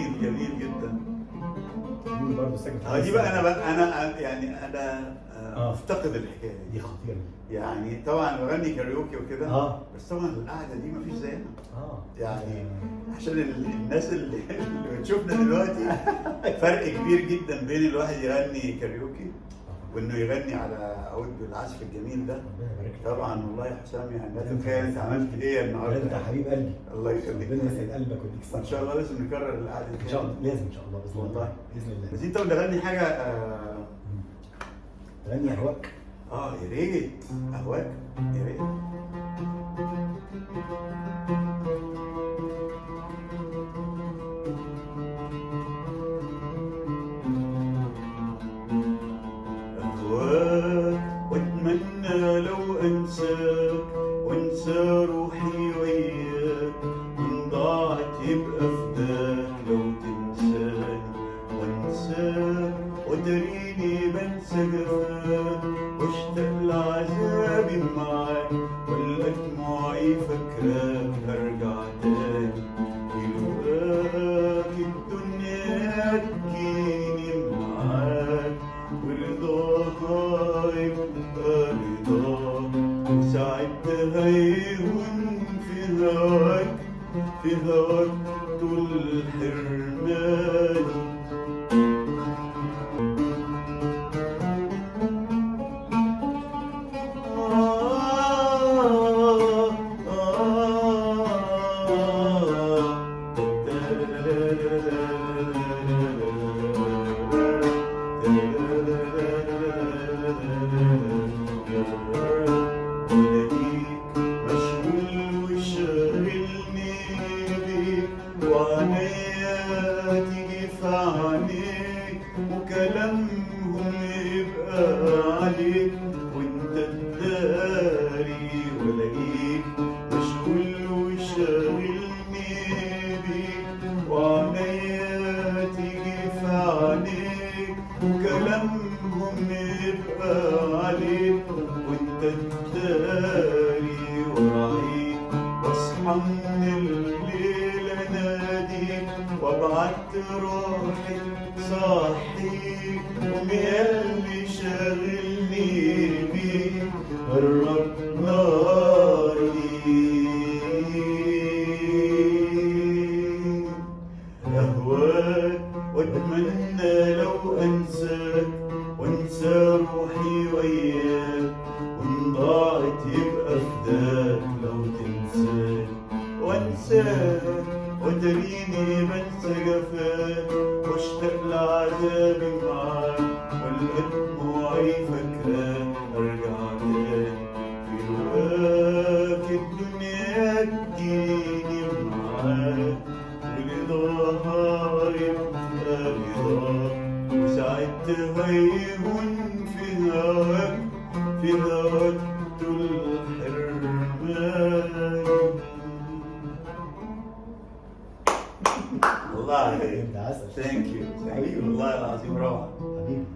جميل جدا. مين برضه ساكن في دي بقى انا يعني انا افتقد الحكايه دي دي. خطيره. يعني طبعا بغني كاريوكي وكده، بس طبعا القعده دي مفيش زيها. يعني عشان الناس اللي بتشوفنا دلوقتي فرق كبير جدا بين الواحد يغني كاريوكي وانه يغني على عود بالعزف الجميل ده. ربنا يبارك لك. طبعا والله يا حسام، يعني لا تتخيل انت عملت ايه النهارده. انت حبيب قلبي. الله يخليك. ربنا يسعد قلبك ويديك الصحه. ان شاء الله لازم نكرر القعده دي ان شاء الله، لازم ان شاء الله باذن الله. والله باذن الله. بس انت بتغني حاجه تغني اهواك. يا ريت اهواك، يا ريت. أهواك وأتمنى لو أنساك وأنسى روحي وياك، وإن ضاعت يبقى فداك لو تنساني وأنساك، وتريني بنسى جفاك واشتاق لعذابي معاك، ولا دموعي فاكراك أرجع تاني يلقاك الدنيا تجيني معاك، ورضاها يبقى رضاك، وساعتها يهون في هواك، في هواك طول حرماني. وعنيا تيجي في عينيك وكلامهم يبقى عليك، وانت تداري ولاقيك مشغول وشاغلني بيك، وعنيا تيجي في عينيك وكلامهم يبقى عليك، وانت تداري وراعيك، واصحى من الليل اناديك وابعت روحي صاحيك، وميالي شاغلني بيك قرب ناري. اهواك واتمنى لو انساك وانسى روحي وياك، وان ضاعت يبقى فداك لو تنساك وانساك، وتريني بنسى جفاك واشتاق لعذابي معاك، والقى دموعي فاكراك ارجع تاني في رواك الدنيا تجيني معاك، ورضاها يبقى رضاك، وساعتها يهون في هواك، في هواك طول حرماني. الله عليك. انت عسل. ثانك يو والله العظيم روعه. حبيبي.